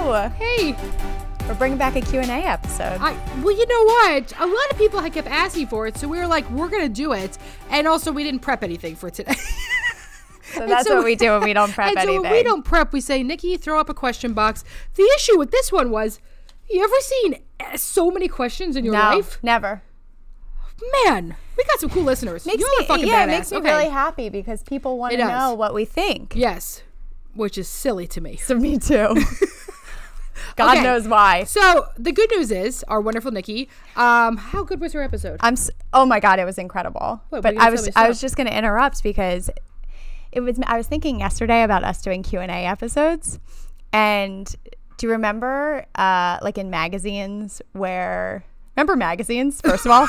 Hello. Hey. We're bringing back a Q&A episode. Well, you know what? A lot of people had kept asking for it, so we were like, we're going to do it. And also, we didn't prep anything for today. So that's what we do when we don't prep anything. So when we don't prep, we say, Nikki, throw up a question box. The issue with this one was, you ever seen so many questions in your life? Never. Man, we got some cool listeners. It makes me really happy because people want to know what we think. Yes, which is silly to me. So me too. God knows why. So the good news is, our wonderful Nikki, how good was her episode? Oh my God, it was incredible. But I was just going to interrupt because I was thinking yesterday about us doing Q&A episodes, and do you remember like in magazines where... Remember magazines, first of all?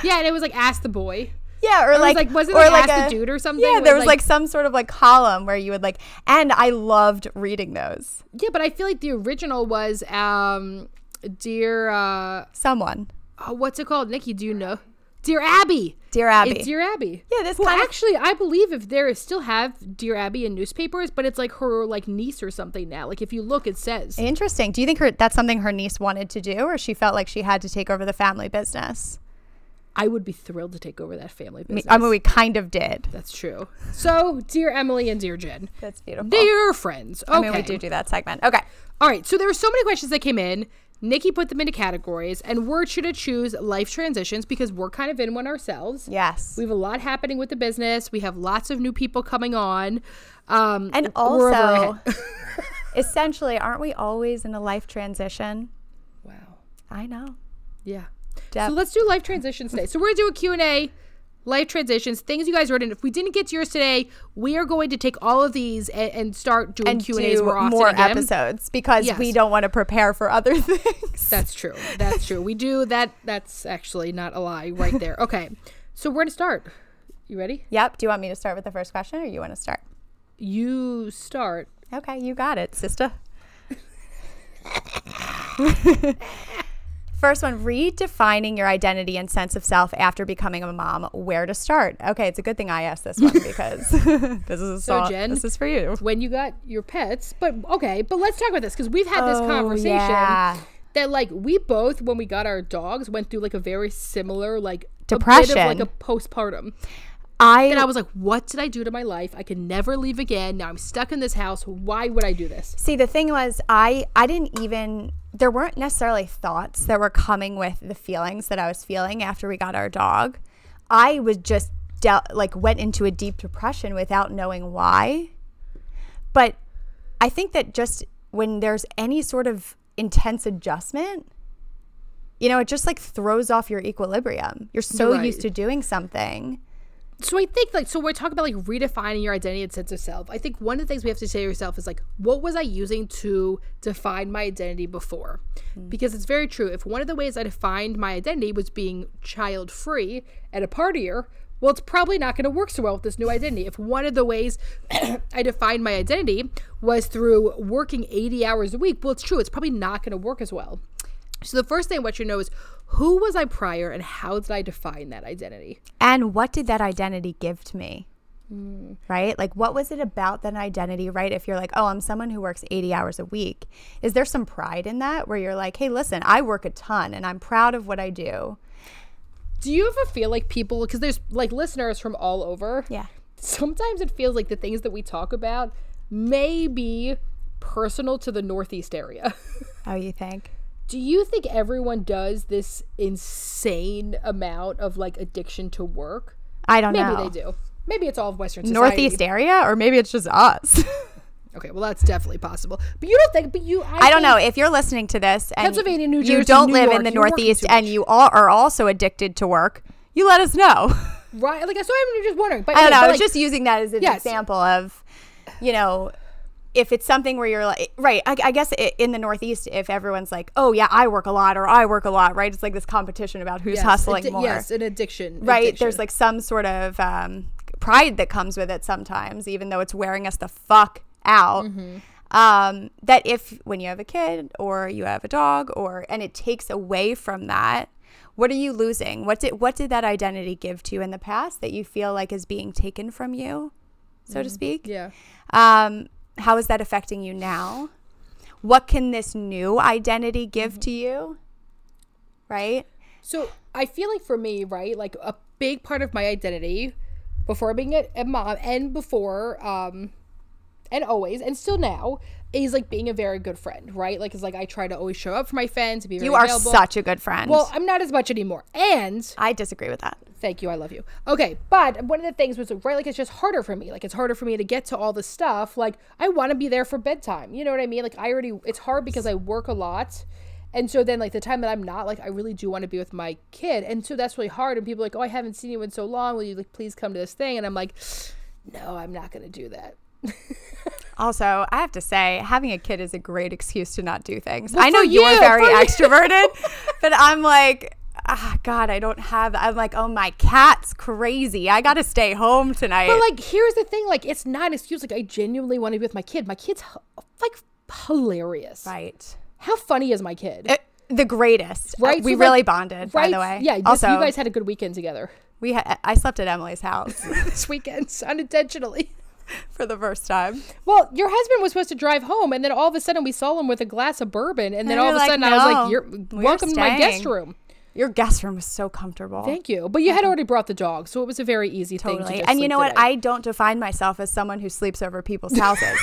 Yeah, and it was like Ask the Boy. Yeah, or like was it like Ask the Dude or something? Yeah, there was like some sort of like column where you would like, and I loved reading those. Yeah, but I feel like the original was Dear Someone. What's it called? Nikki, do you know? Dear Abby. Dear Abby. It's Dear Abby. Yeah, actually, I believe if there still have Dear Abby in newspapers, but it's like her like niece or something now. Like if you look, it says. Interesting. Do you think that's something her niece wanted to do, or she felt like she had to take over the family business? I would be thrilled to take over that family business. I mean, we kind of did. That's true. So, Dear Emmalee and Dear Jen. That's beautiful. Dear friends. Okay. I mean, we do that segment. Okay. All right. So there were so many questions that came in. Nikki put them into categories, and we're sure to choose life transitions because we're kind of in one ourselves. Yes. We have a lot happening with the business. We have lots of new people coming on. And also, essentially, aren't we always in a life transition? Wow. I know. Yeah. So let's do life transitions today. So we're going to do a Q&A, life transitions, things you guys wrote in. If we didn't get to yours today, we are going to take all of these and start doing Q&As more often again. Episodes because we don't want to prepare for other things. That's true. That's true. We do that. That's actually not a lie right there. Okay. So we're going to start. You ready? Yep. Do you want me to start with the first question or you want to start? You start. Okay. You got it, sister. First one, redefining your identity and sense of self after becoming a mom. Where to start? Okay, it's a good thing I asked this one because Jen, this is for you. When you got your pets, but let's talk about this because we've had this conversation that like we both, when we got our dogs, went through like a very similar like depression, a bit of like a postpartum. And I was like, what did I do to my life? I can never leave again. Now I'm stuck in this house. Why would I do this? See, the thing was, I didn't even, there weren't necessarily thoughts that were coming with the feelings that I was feeling after we got our dog. I was just went into a deep depression without knowing why. But I think that just when there's any sort of intense adjustment, you know, it just like throws off your equilibrium. You're so used to doing something. So I think so we're talking about like redefining your identity and sense of self. I think one of the things we have to say to yourself is like, what was I using to define my identity before? Because it's very true. If one of the ways I defined my identity was being child free and a partier, well, it's probably not going to work so well with this new identity. If one of the ways I defined my identity was through working 80 hours a week, well, it's true. It's probably not going to work as well. So the first thing I want you to know is, who was I prior and how did I define that identity? And what did that identity give to me? Right? Like, what was it about that identity, right? If you're like, oh, I'm someone who works 80 hours a week. Is there some pride in that where you're like, hey, listen, I work a ton and I'm proud of what I do? Do you ever feel like people, because there's like listeners from all over. Yeah. Sometimes it feels like the things that we talk about may be personal to the Northeast area. Oh, you think? Do you think everyone does this insane amount of like addiction to work? I don't know. Maybe they do. Maybe it's all of Western society. Northeast area, or maybe it's just us. Okay, well that's definitely possible. But you don't think? But you, I don't know. If you're listening to this and Pennsylvania, New Jersey, you don't New live York, in the Northeast and you are also addicted to work, you let us know. Right? Like, so I'm just wondering. But I don't know. I was like, just using that as an example of, you know. If it's something where you're like, right, I guess in the Northeast, if everyone's like, oh, yeah, I work a lot or I work a lot, right? It's like this competition about who's hustling more. Yes, an addiction. Right? There's like some sort of pride that comes with it sometimes, even though it's wearing us the fuck out. That if when you have a kid or you have a dog and it takes away from that, what are you losing? What did that identity give to you in the past that you feel like is being taken from you, so to speak? Yeah. How is that affecting you now? what can this new identity give to you? Right? So I feel like for me, right, like a big part of my identity before being a mom and before, and always, and still now, is like being a very good friend, right? Like, it's like I try to always show up for my friends, to be very available. Such a good friend. Well, I'm not as much anymore. And I disagree with that. Thank you. I love you. Okay. But one of the things was, right, like, it's just harder for me. Like, it's harder for me to get to all the stuff. Like, I want to be there for bedtime. You know what I mean? Like, it's hard because I work a lot. And so then, like, the time that I'm not, like, I really do want to be with my kid. And so that's really hard. And people are like, oh, I haven't seen you in so long. Will you, like, please come to this thing? And I'm like, no, I'm not going to do that. Also, I have to say, having a kid is a great excuse to not do things. Well, I know you're very extroverted, but I'm like, God, I'm like, oh, my cat's crazy. I got to stay home tonight. But, like, here's the thing. Like, it's not an excuse. Like, I genuinely want to be with my kid. My kid's, like, hilarious. Right. How funny is my kid? The greatest. Right? We so, really like, bonded, right? by the way. Yeah. Also, you guys had a good weekend together. I slept at Emily's house this weekend, unintentionally. For the first time. Well, your husband was supposed to drive home, and then all of a sudden we saw him with a glass of bourbon, and then all of a sudden I was like, "You're welcome to my guest room." Your guest room was so comfortable. Thank you. But you had already brought the dog, so it was a very easy thing to just And you know what? today. I don't define myself as someone who sleeps over people's houses.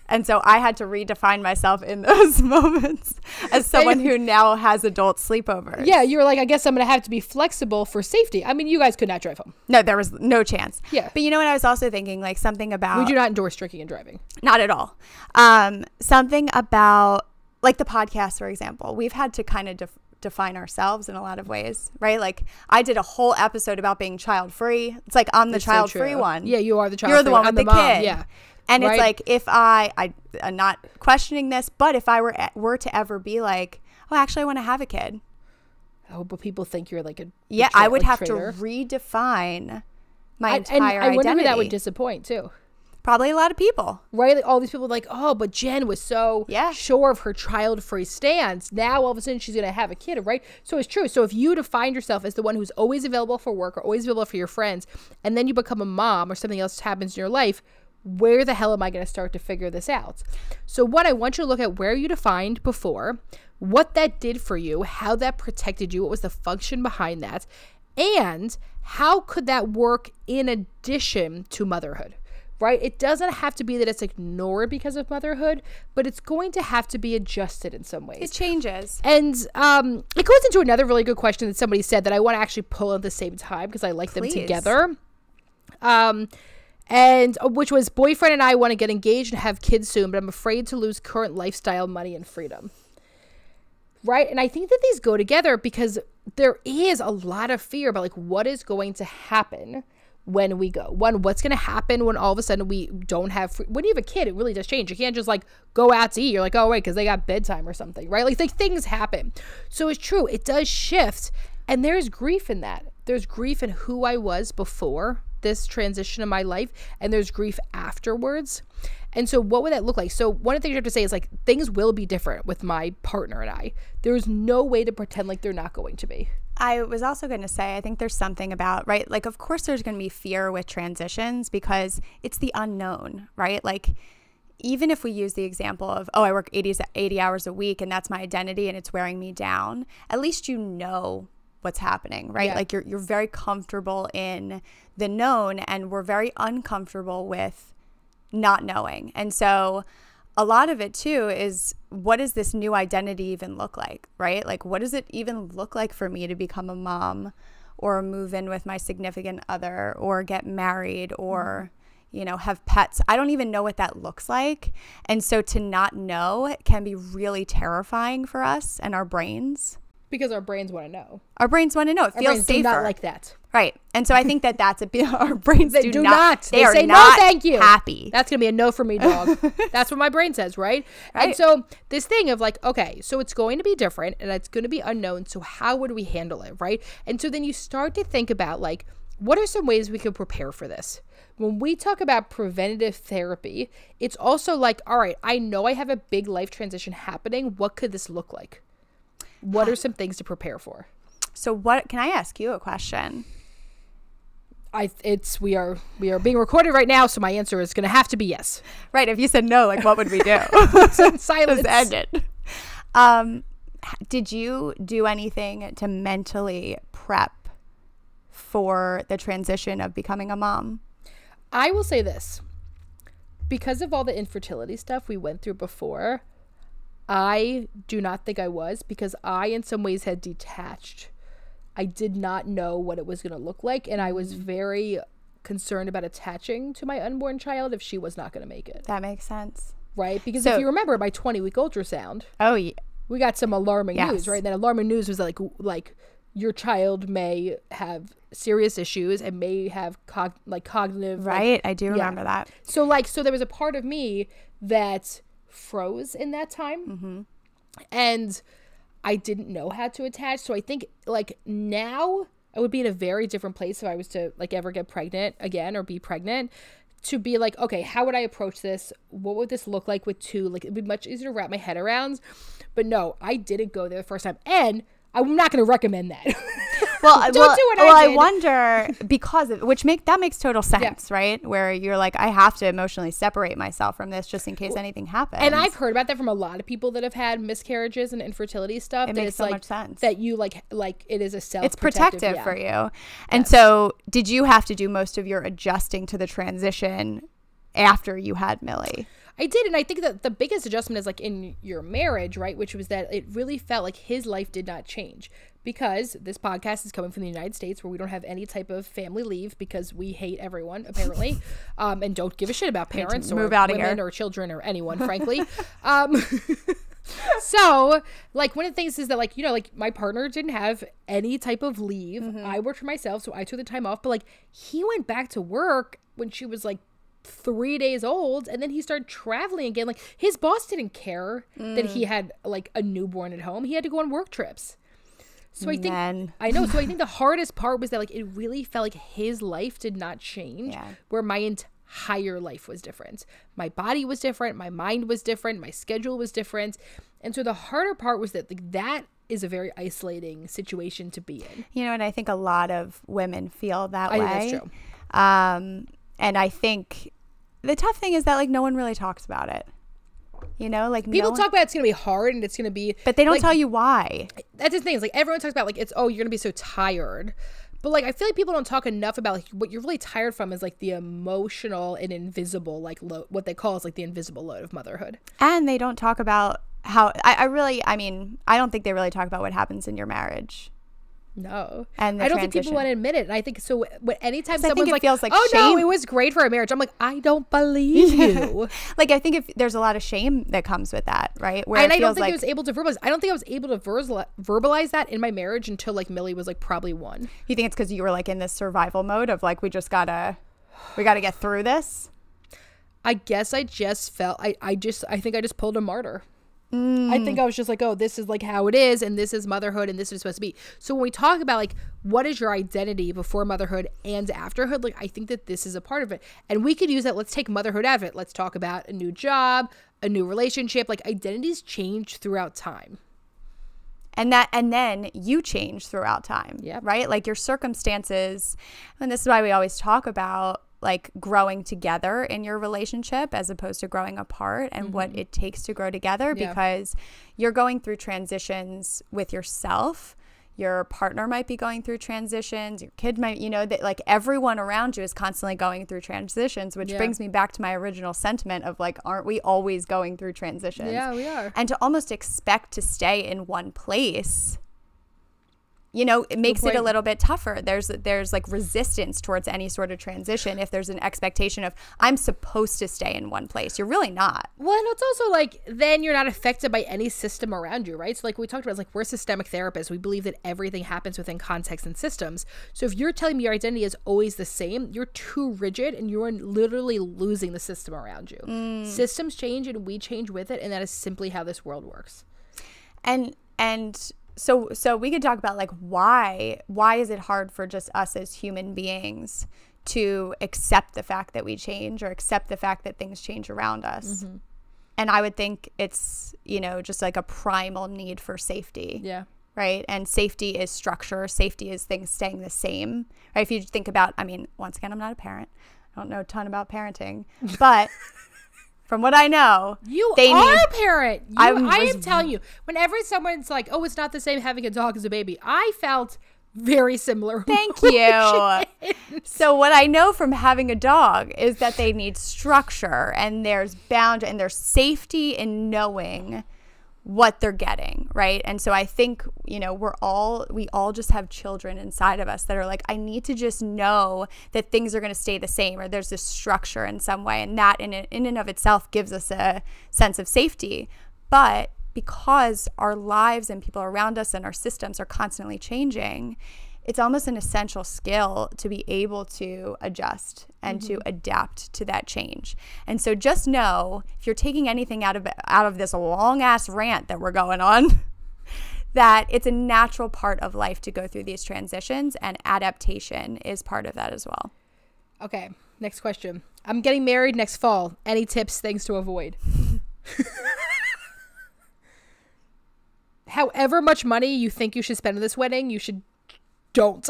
And so I had to redefine myself in those moments as someone who now has adult sleepovers. Yeah, you were like, I guess I'm going to have to be flexible for safety. I mean, you guys could not drive home. No, there was no chance. Yeah. But you know what I was also thinking? Like something about... We do not endorse drinking and driving. Not at all. Something about, like the podcast, for example. We've had to kind of define ourselves in a lot of ways, right? Like I did a whole episode about being child-free. It's like I'm the child-free one. Yeah, you are the child-free. You're the one with the kid. Yeah. And right? it's like if I'm not questioning this, but if I were to ever be like, oh, actually I want to have a kid. Oh, but people think you're like a I would have traitor. to redefine my entire identity. I wonder if that would disappoint too. Probably a lot of people. Right? Like all these people are like, oh, but Jen was so sure of her child-free stance. Now all of a sudden she's going to have a kid, right? So it's true. So if you define yourself as the one who's always available for work or always available for your friends, and then you become a mom or something else happens in your life, where the hell am I going to start to figure this out? So what I want you to look at where you defined before, what that did for you, how that protected you, what was the function behind that, and how could that work in addition to motherhood, right? It doesn't have to be that it's ignored because of motherhood, but it's going to have to be adjusted in some ways. It changes. And it goes into another really good question that somebody said that I want to actually pull at the same time because I like them together. And which was, boyfriend and I want to get engaged and have kids soon, but I'm afraid to lose current lifestyle, money, and freedom. Right? And I think that these go together because there is a lot of fear about like what is going to happen when we go. One, what's going to happen when all of a sudden we don't have when you have a kid, it really does change. You can't just like go out to eat. You're like, oh, wait, because they got bedtime or something, right? Like things happen. So it's true. It does shift. And there's grief in that. There's grief in who I was before this transition in my life, and there's grief afterwards. And so what would that look like? So one of the things you have to say is like things will be different with my partner and I. There's no way to pretend like they're not going to be. I was also going to say, I think there's something about, right? Like, of course there's going to be fear with transitions because it's the unknown, right? Like, even if we use the example of, oh, I work 80 hours a week and that's my identity and it's wearing me down, at least you know what's happening, right? Yeah. Like you're very comfortable in the known, and we're very uncomfortable with not knowing. And so a lot of it too is, what does this new identity even look like, right? Like, what does it even look like for me to become a mom or move in with my significant other or get married or, you know, have pets? I don't even know what that looks like. And so to not know can be really terrifying for us and our brains. Because our brains want to know. Our brains want to know. It feels safer. Do not like that. Right. And so I think that that's our brains they do not. They say not no, thank you. Happy. That's going to be a no for me, dog. That's what my brain says, right? And so this thing of like, okay, so it's going to be different and it's going to be unknown. So how would we handle it, right? And so then you start to think about like, what are some ways we can prepare for this? When we talk about preventative therapy, it's also like, all right, I know I have a big life transition happening. What could this look like? What are some things to prepare for? So what, can I ask you a question? We are being recorded right now, so my answer is going to have to be yes. Right. If you said no, like what would we do? Silence. Just end it. Did you do anything to mentally prep for the transition of becoming a mom? I will say this. Because of all the infertility stuff we went through before, I do not think I was, because I in some ways had detached. I did not know what it was going to look like, and I was very concerned about attaching to my unborn child if she was not going to make it. That makes sense. Right? Because if you remember my 20-week ultrasound, we got some alarming news, right? And that alarming news was like your child may have serious issues and may have cognitive. Right. I do remember that. So there was a part of me that froze in that time, and I didn't know how to attach. So I think like now I would be in a very different place if I was to like ever get pregnant again or be pregnant, to be like, okay, how would I approach this? What would this look like with two? Like, it'd be much easier to wrap my head around. But no, I didn't go there the first time, and I'm not going to recommend that. Well, do what I did. I wonder, because of that makes total sense, right? Where you're like, I have to emotionally separate myself from this just in case anything happens. And I've heard about that from a lot of people that have had miscarriages and infertility stuff. It makes so much sense. That you like it is a it's protective for you. And so did you have to do most of your adjusting to the transition after you had Millie? I did, and I think that the biggest adjustment is like in your marriage, right? Which was that it really felt like his life did not change, because this podcast is coming from the United States, where we don't have any type of family leave because we hate everyone apparently, and don't give a shit about parents or women or children or anyone, frankly. So like one of the things is that like, you know, like my partner didn't have any type of leave. I worked for myself, so I took the time off, but like he went back to work when she was like 3 days old, and then he started traveling again. Like his boss didn't care that he had like a newborn at home. He had to go on work trips. So I think so I think the hardest part was that like it really felt like his life did not change, where my entire life was different. My body was different, my mind was different, my schedule was different. And so the harder part was that like that is a very isolating situation to be in. You know, and I think a lot of women feel that way. I think that's true. And I think the tough thing is that like no one really talks about it. You know, like people talk about it's going to be hard and it's going to be, but they don't tell you why. That's the thing. It's like everyone talks about like you're going to be so tired. But like I feel like people don't talk enough about like what you're really tired from is like the emotional and invisible like load, what they call is like the invisible load of motherhood. And they don't talk about how I don't think they really talk about what happens in your marriage. No, and I don't think people want to admit it. And I think so. Anytime someone's like, feels like "Oh shame. no, it was great for our marriage," I'm like, I don't believe you. Like I think if there's a lot of shame that comes with that, right? Where I don't think I was able to verbalize. I don't think I was able to verbalize that in my marriage until like Millie was like probably 1. You think it's because you were like in this survival mode of like we gotta get through this? I guess I just felt I think I just pulled a martyr. I think I was just like, oh, this is like how it is, and this is motherhood, and this is supposed to be. So when we talk about like what is your identity before motherhood and afterhood, like I think that this is a part of it, and we could use that. Let's take motherhood out of it. Let's talk about a new job, a new relationship. Like identities change throughout time, and then you change throughout time. Yeah, right. Like your circumstances, and this is why we always talk about like growing together in your relationship as opposed to growing apart, and what it takes to grow together, because you're going through transitions with yourself. Your partner might be going through transitions. Your kid might, you know, that like everyone around you is constantly going through transitions, which brings me back to my original sentiment of like, aren't we always going through transitions? Yeah, we are. And to almost expect to stay in one place, you know, it makes it a little bit tougher. There's like resistance towards any sort of transition if there's an expectation of I'm supposed to stay in one place. You're really not. Well, and it's also like then you're not affected by any system around you, right? So like we talked about, it's like we're systemic therapists. We believe that everything happens within context and systems. So if you're telling me your identity is always the same, you're too rigid and you're literally losing the system around you. Systems change and we change with it, and that is simply how this world works. And So we could talk about like why is it hard for just us as human beings to accept the fact that we change or accept the fact that things change around us. And I would think it's, you know, just like a primal need for safety. Yeah. right? And safety is structure. Safety is things staying the same, right? If you think about, I mean, once again, I'm not a parent. I don't know a ton about parenting, but from what I know, you are a parent. I am telling you, whenever someone's like, oh, it's not the same having a dog as a baby, I felt very similar. Thank you. So what I know from having a dog is that they need structure, and there's bound and there's safety in knowing what they're getting, right? And so I think, you know, we all just have children inside of us that are like, I need to just know that things are going to stay the same, or there's this structure in some way, and that in and of itself gives us a sense of safety. But because our lives and people around us and our systems are constantly changing, it's almost an essential skill to be able to adjust and to adapt to that change. And so just know, if you're taking anything out of this long ass rant that we're going on, that it's a natural part of life to go through these transitions, and adaptation is part of that as well. Okay, next question. I'm getting married next fall. Any tips, things to avoid? However much money you think you should spend on this wedding, you should don't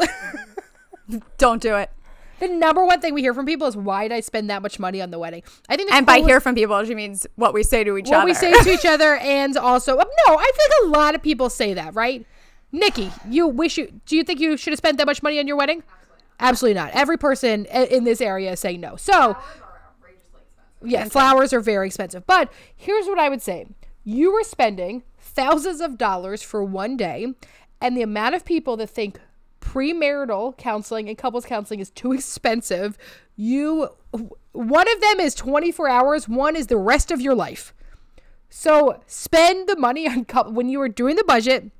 do it. The number one thing we hear from people is, why did I spend that much money on the wedding? I think, and by hear from people, she means what we say to each other. What we say to each other, and also, no, I think a lot of people say that, right? Nikki, do you think you should have spent that much money on your wedding? Absolutely not. Every person in this area is saying no. So, yeah, flowers are very expensive. But here's what I would say. You were spending thousands of dollars for one day, and the amount of people that think premarital counseling and couples counseling is too expensive, one of them is 24 hours, one is the rest of your life. So spend the money on when you are doing the budget,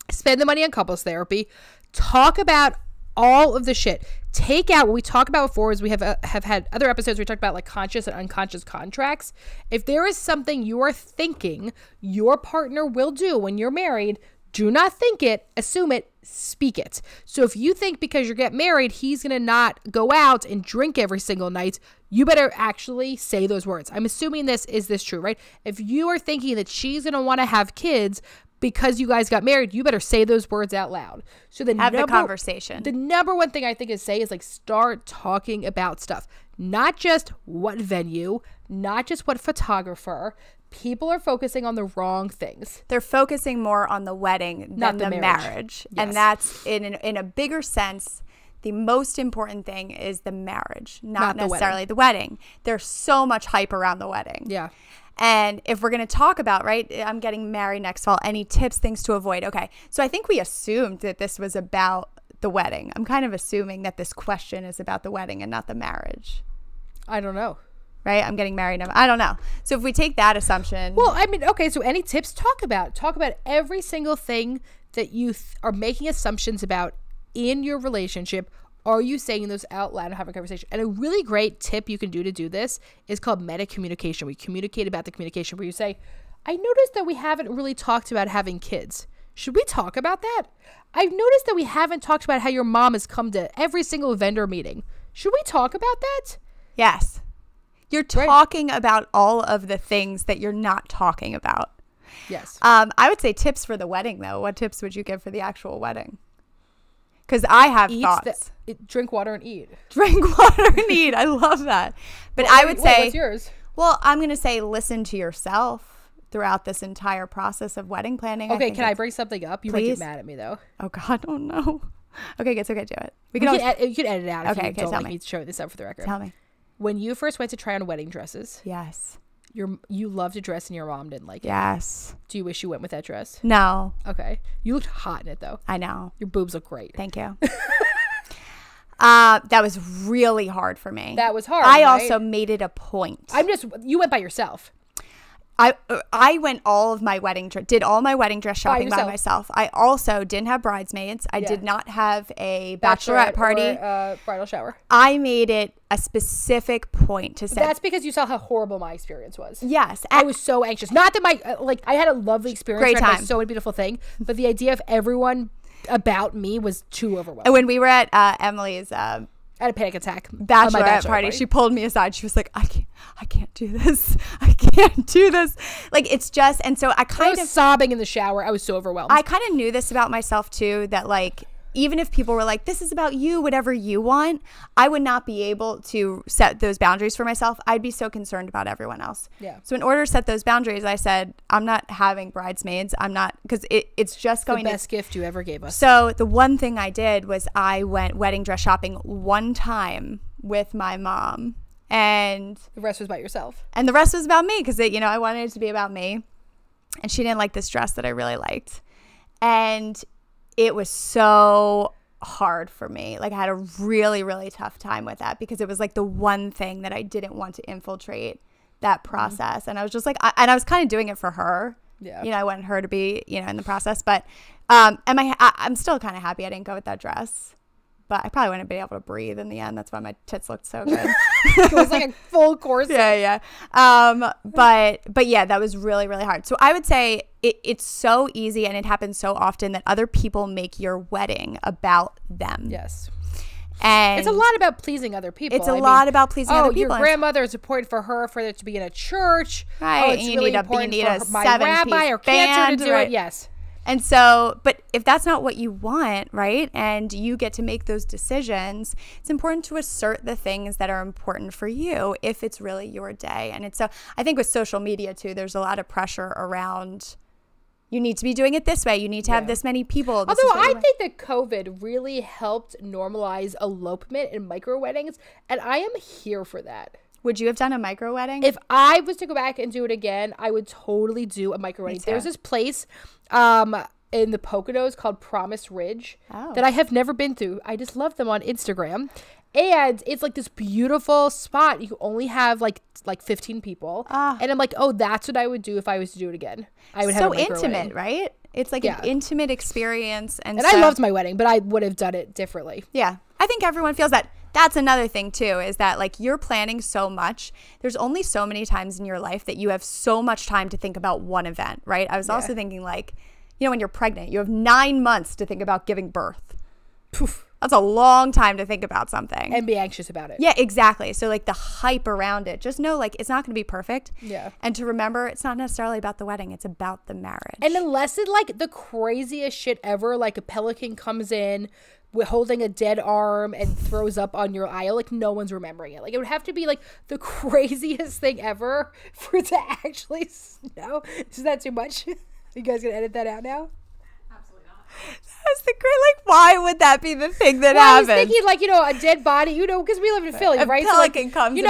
spend the money on couples therapy. Talk about all of the shit. Take out what we talk about before, is we have had other episodes where we talk about like conscious and unconscious contracts. If there is something you are thinking your partner will do when you're married, do not think it, assume it, speak it. So if you think because you get married, he's going to not go out and drink every single night, you better actually say those words. I'm assuming is this true, right? If you are thinking that she's going to want to have kids because you guys got married, you better say those words out loud. So have the conversation. The number one thing I think is like, start talking about stuff. Not just what venue, not just what photographer. People are focusing on the wrong things. They're focusing more on the wedding than the marriage. Yes. And that's in a bigger sense, the most important thing is the marriage, not necessarily the wedding. There's so much hype around the wedding. Yeah. And if we're going to talk about, right, I'm getting married next fall, any tips, things to avoid? Okay. So I think we assumed that this was about the wedding. I'm kind of assuming that this question is about the wedding and not the marriage. I don't know. Right? I'm getting married. I don't know. So if we take that assumption. Well, I mean, okay. So any tips? Talk about every single thing that you are making assumptions about in your relationship. Are you saying those out loud and having a conversation? And a really great tip you can do to do this is called meta communication. We communicate about the communication, where you say, I noticed that we haven't really talked about having kids. Should we talk about that? I've noticed that we haven't talked about how your mom has come to every single vendor meeting. Should we talk about that? Yes. You're talking about all of the things that you're not talking about. Yes. I would say tips for the wedding, though. What tips would you give for the actual wedding? Because I have thoughts. Drink water and eat. Drink water and eat. I love that. But I would say, what's yours? Well, I'm going to say listen to yourself throughout this entire process of wedding planning. Okay, can I bring something up? You might get mad at me, though. Oh, God. Oh, no. Okay, it's okay. Do it. You can edit it out if you don't tell like me. me to show this up for the record. Tell me. When you first went to try on wedding dresses. Yes. You loved a dress and your mom didn't like it. Yes. Do you wish you went with that dress? No. Okay. You looked hot in it, though. I know. Your boobs look great. Thank you. That was really hard for me. That was hard. I also made it a point. You went by yourself. I went did all my wedding dress shopping by myself. I also didn't have bridesmaids. I did not have a bachelorette party. Or bridal shower. I made it a specific point to say. That's because you saw how horrible my experience was. Yes. I was so anxious. Not that I had a lovely experience. Great time. So a beautiful thing. But the idea of everyone about me was too overwhelming. And when we were at Emilee's I had a panic attack. Bachelorette party. She pulled me aside. She was like, I can't do this. I can't do this. Like, it's just, and so I was sobbing in the shower. I was so overwhelmed. I kind of knew this about myself too, that like, even if people were like, this is about you, whatever you want, I would not be able to set those boundaries for myself. I'd be so concerned about everyone else. Yeah. So in order to set those boundaries, I said, I'm not having bridesmaids. I'm not, because it's just going the best gift you ever gave us. So the one thing I did was I went wedding dress shopping one time with my mom, and the rest was about yourself. And the rest was about me, because I wanted it to be about me. And she didn't like this dress that I really liked. And it was so hard for me. Like, I had a really, really tough time with that, because it was like the one thing that I didn't want to infiltrate that process. Mm-hmm. And I was just like, I was kind of doing it for her. Yeah. I wanted her to be, in the process. But I'm still kind of happy I didn't go with that dress. But I probably wouldn't be able to breathe in the end. That's why my tits looked so good. It was like a full course. Yeah. But yeah, that was really, really hard. So I would say it's so easy, and it happens so often, that other people make your wedding about them. Yes. And it's a lot about pleasing other people. It's a lot about pleasing other people. Your grandmother is important for her for it to be in a church. Right. Oh, it's really important for my rabbi or cancer to do it. Yes. And so, but if that's not what you want, right, and you get to make those decisions, it's important to assert the things that are important for you if it's really your day. And it's so, I think with social media too, there's a lot of pressure around, you need to be doing it this way. You need to have this many people. Although I think that COVID really helped normalize elopement and micro weddings, and I am here for that. Would you have done a micro wedding? If I was to go back and do it again, I would totally do a micro wedding. There's this place in the Poconos called Promise Ridge that I have never been to. I just love them on Instagram. And it's like this beautiful spot. You only have like 15 people. And I'm like, oh, that's what I would do if I was to do it again. I would have a micro intimate, wedding. Right? It's like an intimate experience. And I loved my wedding, but I would have done it differently. Yeah. I think everyone feels that. That's another thing too, is that like you're planning so much. There's only so many times in your life that you have so much time to think about one event, right? I was also thinking like, when you're pregnant, you have 9 months to think about giving birth. Poof. That's a long time to think about something. And be anxious about it. Yeah, exactly. So like the hype around it, just know like it's not going to be perfect. Yeah. And to remember, it's not necessarily about the wedding. It's about the marriage. And unless it's like the craziest shit ever, like a pelican comes in holding a dead arm and throws up on your aisle, like no one's remembering it. Like it would have to be like the craziest thing ever for it to actually snow. Is that too much? You guys gonna edit that out now? Absolutely not. That's the great, like, why would that be the thing that happens? I was thinking, like, a dead body, because we live in Philly, right? A pelican comes in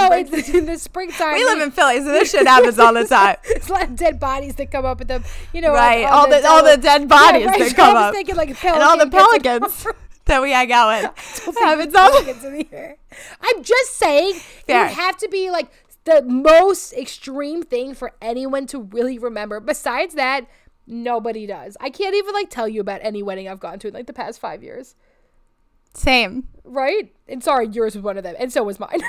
the springtime. We live in Philly, so this shit happens all the time. It's a lot of dead bodies that come up with them, right? All the dead bodies that come up. Thinking, like, a and all the pelicans that we hang out with. Pelicans in the air. I'm just saying, it would have to be, like, the most extreme thing for anyone to really remember. Besides that, nobody does. I can't even like tell you about any wedding I've gone to in like the past 5 years. Same. Right? And sorry, yours was one of them. And so was mine.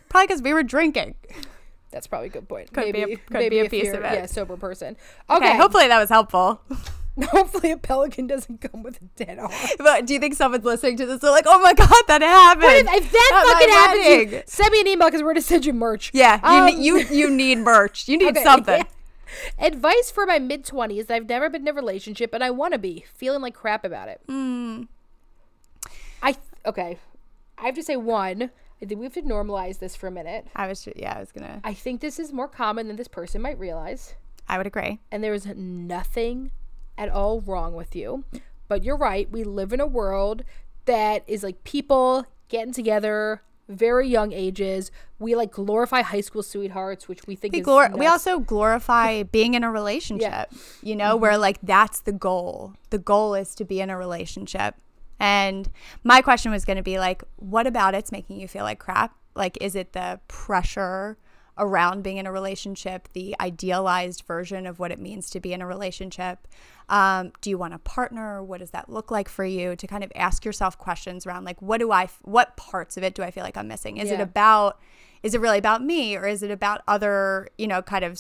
Probably because we were drinking. That's probably a good point. Could be a piece of it. Yeah, sober person. Okay. Hopefully that was helpful. Hopefully a pelican doesn't come with a dead arm. But do you think someone's listening to this? They're like, oh my God, that happened. What if that fucking happened to you, send me an email because we're going to send you merch. Yeah, you need merch. You need something. Yeah. Advice for my mid-20s. I've never been in a relationship, and I want to be. Feeling like crap about it. I have to say one. I think we have to normalize this for a minute. I think this is more common than this person might realize. I would agree. And there is nothing at all wrong with you. But you're right. We live in a world that is like people getting together, very young ages. We like glorify high school sweethearts, which we think we also glorify being in a relationship, where like that's the goal. The goal is to be in a relationship. And my question was going to be like, what about it's making you feel like crap? Like, is it the pressure around being in a relationship, the idealized version of what it means to be in a relationship? Do you want a partner? What does that look like for you? To kind of ask yourself questions around like, what parts of it do I feel like I'm missing? Is it really about me, or is it about other, kind of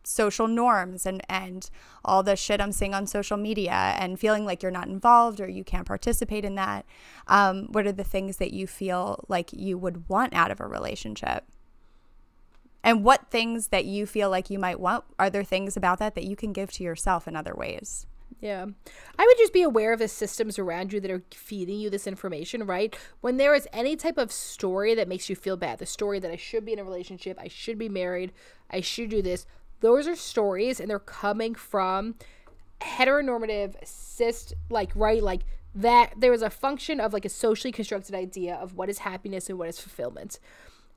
social norms and all the shit I'm seeing on social media and feeling like you're not involved or you can't participate in that? What are the things that you feel like you would want out of a relationship? And what things that you feel like you might want, are there things about that you can give to yourself in other ways? Yeah. I would just be aware of the systems around you that are feeding you this information, right? When there is any type of story that makes you feel bad, the story that I should be in a relationship, I should be married, I should do this, those are stories and they're coming from heteronormative, cis, that there is a function of like a socially constructed idea of what is happiness and what is fulfillment.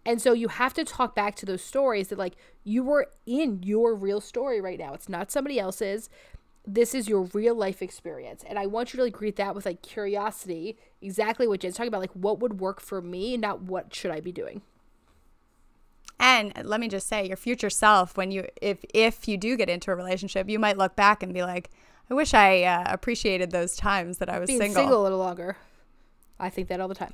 And so you have to talk back to those stories that like you were in your real story right now. It's not somebody else's. This is your real life experience. And I want you to like greet that with like curiosity, exactly what Jen's talking about, like what would work for me, not what should I be doing. And let me just say, your future self, when you, if you do get into a relationship, you might look back and be like, I wish I appreciated those times that I was Being single a little longer. I think that all the time.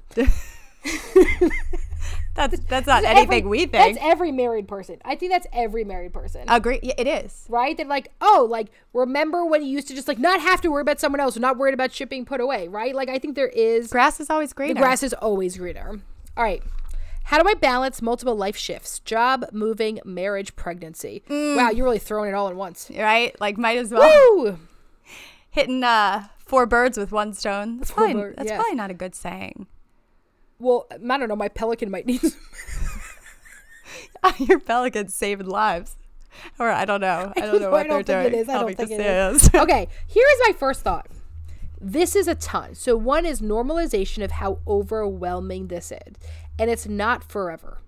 That's not anything we think. That's every married person. I think that's every married person. Agree. Yeah, it is. Right? They're like, oh, like, remember when you used to just like not have to worry about someone else or not worried about shit being put away, right? Like, I think there is. Grass is always greener. The grass is always greener. All right. How do I balance multiple life shifts? Job, moving, marriage, pregnancy. Wow, you're really throwing it all at once. Right? Like, might as well. Woo! Hitting 4 birds with 1 stone. That's probably not a good saying. Well, I don't know. My pelican might need some. Your pelican's saving lives. Or I don't know. I don't know what they're doing. I don't think it is. Okay, here is my first thought. This is a ton. So one is normalization of how overwhelming this is. And it's not forever.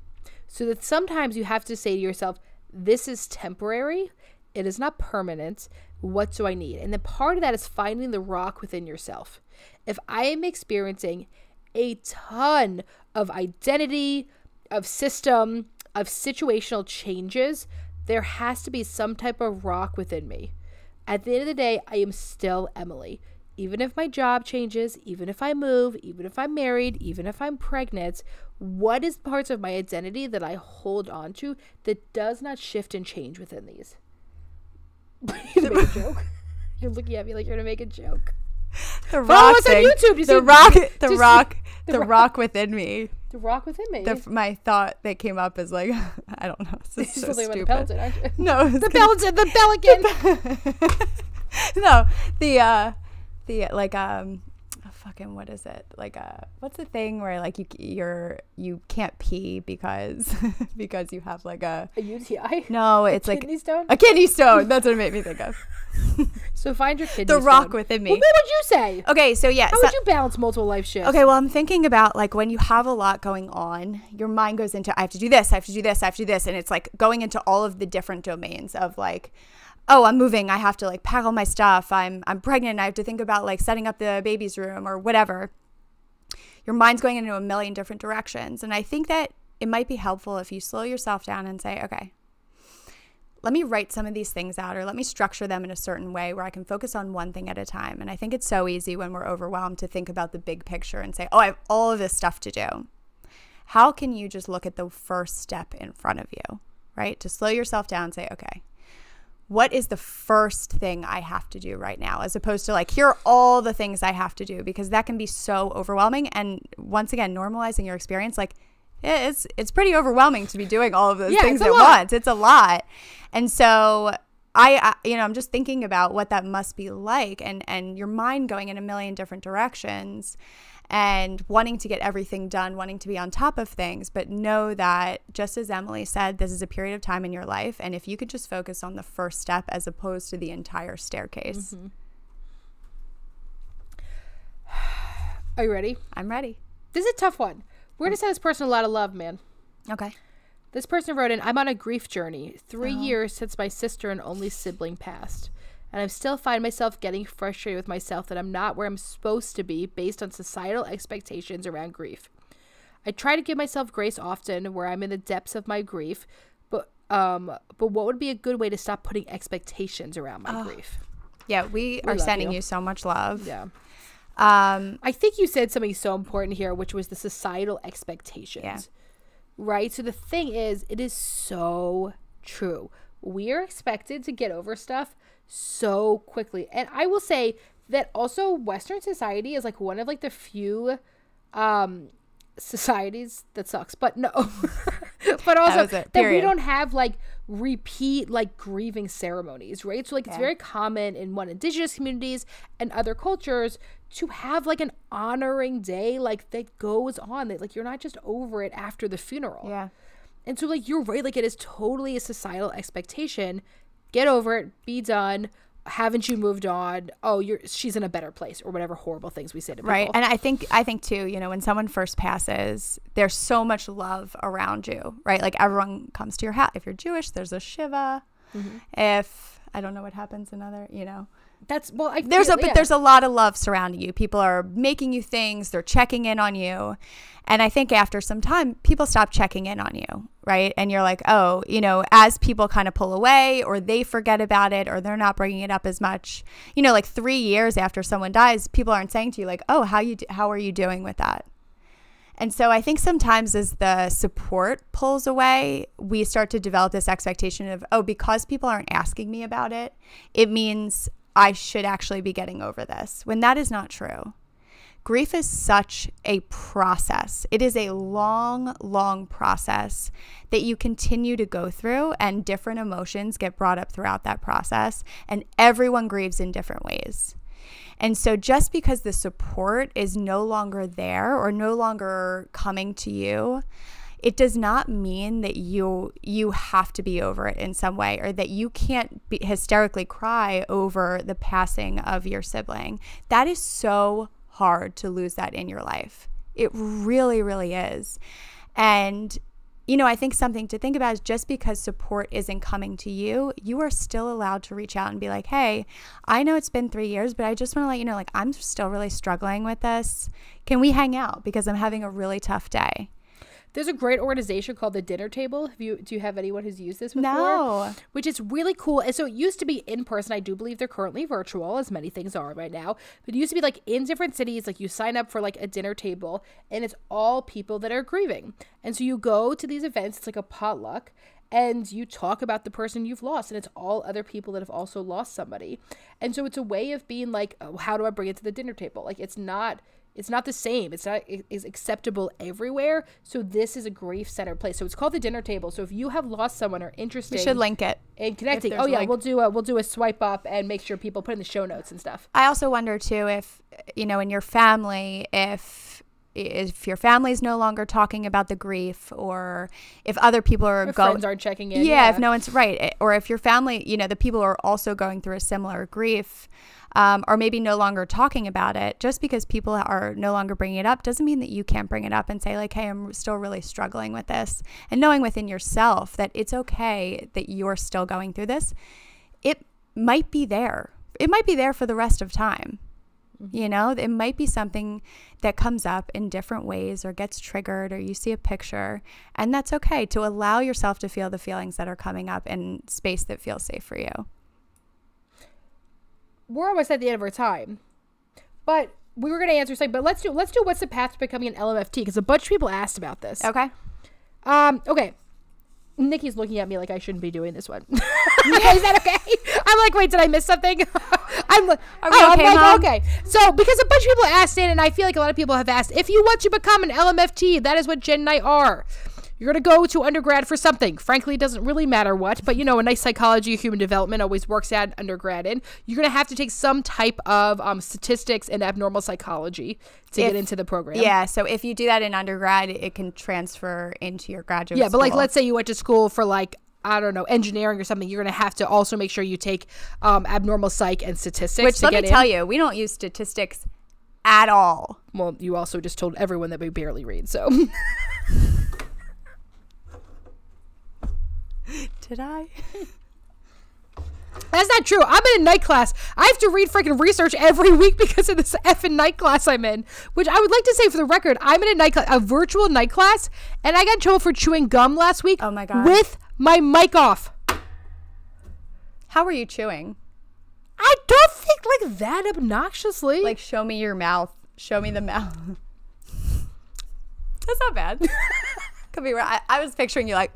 So that sometimes you have to say to yourself, this is temporary. It is not permanent. What do I need? And then part of that is finding the rock within yourself. If I am experiencing a ton of identity, of system, of situational changes, there has to be some type of rock within me. At the end of the day, I am still Emmalee. Even if my job changes, even if I move, even if I'm married, even if I'm pregnant, what is parts of my identity that I hold on to that does not shift and change within these? You're gonna make a joke? You're looking at me like you're gonna make a joke. The rock thing. On YouTube. The rock within me. The rock within me. My thought that came up is like, I don't know. This is so stupid. The pelican, aren't you? No, the pelican. No, the like fucking what is it? Like what's the thing where like you can't pee because you have like a UTI? No, it's like kidney stone? A kidney stone. That's what it made me think of. So find your kidney stone. The rock within me. Well, what would you say? Okay, so yeah. How would you balance multiple life shifts? Okay, well, I'm thinking about like when you have a lot going on, your mind goes into I have to do this, I have to do this, I have to do this, and it's like going into all of the different domains of like, oh, I'm moving, I have to like pack all my stuff, I'm pregnant, I have to think about like setting up the baby's room or whatever. Your mind's going into a million different directions, and I think that it might be helpful if you slow yourself down and say, okay, let me write some of these things out or let me structure them in a certain way where I can focus on one thing at a time. And I think it's so easy when we're overwhelmed to think about the big picture and say, oh, I have all of this stuff to do. How can you just look at the first step in front of you, right? To slow yourself down and say, okay, what is the first thing I have to do right now? As opposed to like, here are all the things I have to do, because that can be so overwhelming. And once again, normalizing your experience, like it's pretty overwhelming to be doing all of those things at once. It's a lot. And so I I'm just thinking about what that must be like, and your mind going in a million different directions and wanting to get everything done, wanting to be on top of things. But know that, just as Emmalee said, this is a period of time in your life. And if you could just focus on the first step as opposed to the entire staircase. Mm-hmm. Are you ready? I'm ready. This is a tough one. We're going to send this person a lot of love, man. Okay. This person wrote in, I'm on a grief journey. 3 years since my sister and only sibling passed. And I still find myself getting frustrated with myself that I'm not where I'm supposed to be based on societal expectations around grief. I try to give myself grace often where I'm in the depths of my grief, but what would be a good way to stop putting expectations around my grief? Yeah, we are sending you so much love. Yeah. I think you said something so important here, which was the societal expectations. Yeah. Right? So the thing is, it is so true. we are expected to get over stuff so quickly. And I will say that also Western society is like one of like the few societies that sucks, but no, but also that we don't have like repeat like grieving ceremonies, right? So like it's very common in indigenous communities and other cultures to have like an honoring day like that goes on, that like you're not just over it after the funeral. And so like you're right, like it is totally a societal expectation. Get over it, be done. Haven't you moved on? Oh, she's in a better place, or whatever horrible things we say to people. Right. And I think too, you know, when someone first passes, there's so much love around you, right? Like everyone comes to your house. If you're Jewish, there's a shiva. If I don't know what happens in other, you know, that's but there's a lot of love surrounding you. People are making you things, they're checking in on you. And I think after some time, people stop checking in on you, right? And you're like, oh, you know, as people kind of pull away, or they forget about it, or they're not bringing it up as much, you know, like 3 years after someone dies, people aren't saying to you like, oh, how are you doing with that? And so I think sometimes as the support pulls away, we start to develop this expectation of, oh, because people aren't asking me about it, it means I should actually be getting over this, when that is not true. Grief is such a process. It is a long, long process that you continue to go through, and different emotions get brought up throughout that process, and everyone grieves in different ways. And so just because the support is no longer there or no longer coming to you, it does not mean that you have to be over it in some way, or that you can't hysterically cry over the passing of your sibling. That is so hard to lose that in your life. It really, really is. And, you know, I think something to think about is just because support isn't coming to you, you are still allowed to reach out and be like, hey, I know it's been 3 years, but I just want to let you know, like, I'm still really struggling with this. Can we hang out? Because I'm having a really tough day. There's a great organization called the Dinner Table. Do you have anyone who's used this before? No. Which is really cool. And so it used to be in person. I do believe they're currently virtual, as many things are right now. But it used to be like in different cities, like you sign up for like a dinner table, and it's all people that are grieving. And so you go to these events, it's like a potluck, and you talk about the person you've lost, and it's all other people that have also lost somebody. And so it's a way of being like, oh, how do I bring it to the dinner table? Like it's not the same. It's not is acceptable everywhere. So this is a grief-centered place. So it's called the Dinner Table. So if you have lost someone or interested, we should link it and connecting. Oh yeah, we'll do a swipe up and make sure people put in the show notes and stuff. I also wonder too if, you know, in your family, if your family's no longer talking about the grief, or if other people are friends aren't checking in. Yeah, if no one's right, or if your family, you know, the people are also going through a similar grief. Or maybe no longer talking about it. Just because people are no longer bringing it up doesn't mean that you can't bring it up and say like, hey, I'm still really struggling with this. And knowing within yourself that it's okay that you're still going through this. It might be there. It might be there for the rest of time. You know, it might be something that comes up in different ways, or gets triggered, or you see a picture. And that's okay, to allow yourself to feel the feelings that are coming up in space that feels safe for you. We're almost at the end of our time, but we were going to answer something, but let's do what's the path to becoming an LMFT, because a bunch of people asked about this. Okay. Okay. Nikki's looking at me like I shouldn't be doing this one. Is that okay? I'm like, wait, did I miss something? I'm like, okay. So because a bunch of people asked it, and I feel like a lot of people have asked, if you want to become an LMFT, that is what Jen and I are. You're going to go to undergrad for something. Frankly, it doesn't really matter what, but you know, a nice psychology of human development always works out undergrad in. You're going to have to take some type of statistics and abnormal psychology to get into the program. Yeah, so if you do that in undergrad, it can transfer into your graduate school. Yeah, but like let's say you went to school for like, I don't know, engineering or something, you're going to have to also make sure you take abnormal psych and statistics. Which, let me tell you, we don't use statistics at all. Well, you also just told everyone that we barely read, so... Did I? That's not true. I'm in a night class. I have to read freaking research every week because of this effing night class I'm in. Which I would like to say, for the record, I'm in a night class, a virtual night class, and I got in trouble for chewing gum last week. Oh my God. With my mic off. How were you chewing? I don't think like that obnoxiously. Like, show me your mouth. Show me the mouth. That's not bad. Could be right. I was picturing you like...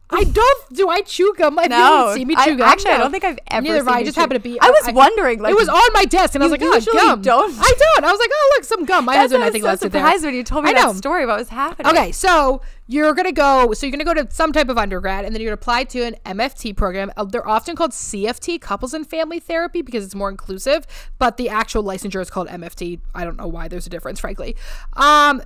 Do I chew gum? If No. you haven't seen me chew gum. Actually, I No. don't think I've ever Neither seen have I. you Just chew. happened to be. I was wondering. Like, it was on my desk, and I was like, oh, usually gum. don't. I don't. I was like, oh, look, some gum. My husband, I think, I was left so it there. surprised when you told me I know. that story. What was happening? Okay, so you're gonna go to some type of undergrad, and then you're gonna apply to an MFT program. They're often called CFT, Couples and Family Therapy, because it's more inclusive. But the actual licensure is called MFT. I don't know why there's a difference, frankly.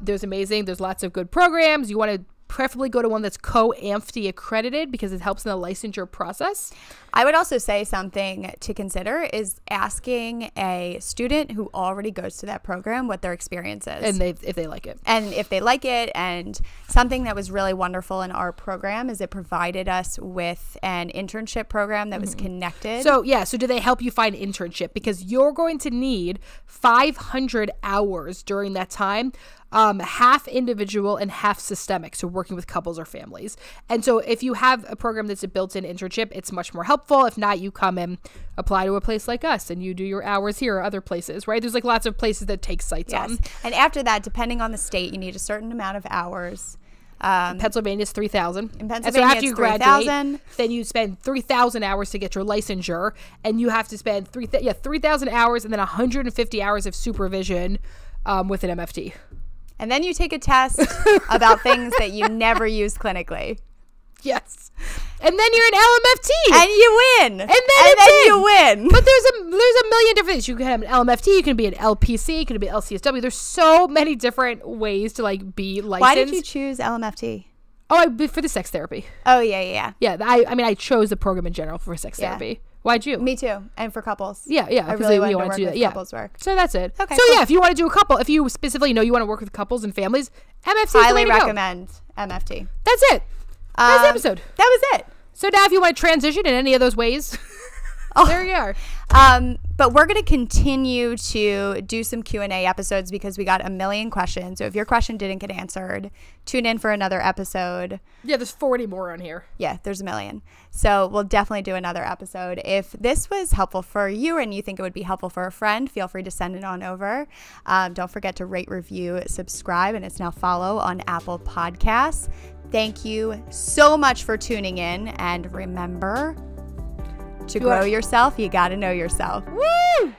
There's amazing. There's lots of good programs. You want to preferably go to one that's co-AMFT accredited because it helps in the licensure process. I would also say something to consider is asking a student who already goes to that program what their experience is. And if they like it. And if they like it. And something that was really wonderful in our program is it provided us with an internship program that was connected. So do they help you find internship? Because you're going to need 500 hours during that time, half individual and half systemic, so working with couples or families. And so if you have a program that's a built-in internship, it's much more helpful. If not, you come and apply to a place like us and you do your hours here or other places, right? There's like lots of places that take sites on. And after that, depending on the state, you need a certain amount of hours. Pennsylvania is 3,000. In Pennsylvania, and so after it's you graduate, 3,000. then you spend 3,000 hours to get your licensure, and you have to spend 3,000 hours and then 150 hours of supervision with an MFT. And then you take a test about things that you never use clinically. Yes. And then you're an LMFT. And you win. And then you win. But there's a million different things. You can have an LMFT, you can be an LPC, you can be an LCSW. There's so many different ways to like be licensed. Why did you choose LMFT? For the sex therapy. Oh, yeah. Yeah, I chose the program in general for sex therapy. Why'd you? Me too. And for couples. Yeah. I really wanted to work with couples work. So that's it. Okay, so cool. if you want to do a couple, if you specifically know you want to work with couples and families, MFT is the way highly to go. recommend MFT. That's it. That's the episode. That was it. So now if you want to transition in any of those ways, there you are. But we're going to continue to do some Q&A episodes because we got a million questions. So if your question didn't get answered, tune in for another episode. Yeah, there's 40 more on here. Yeah, there's a million. So we'll definitely do another episode. If this was helpful for you and you think it would be helpful for a friend, feel free to send it on over. Don't forget to rate, review, subscribe, and it's now follow on Apple Podcasts. Thank you so much for tuning in. And remember, to grow yourself, you got to know yourself. Woo!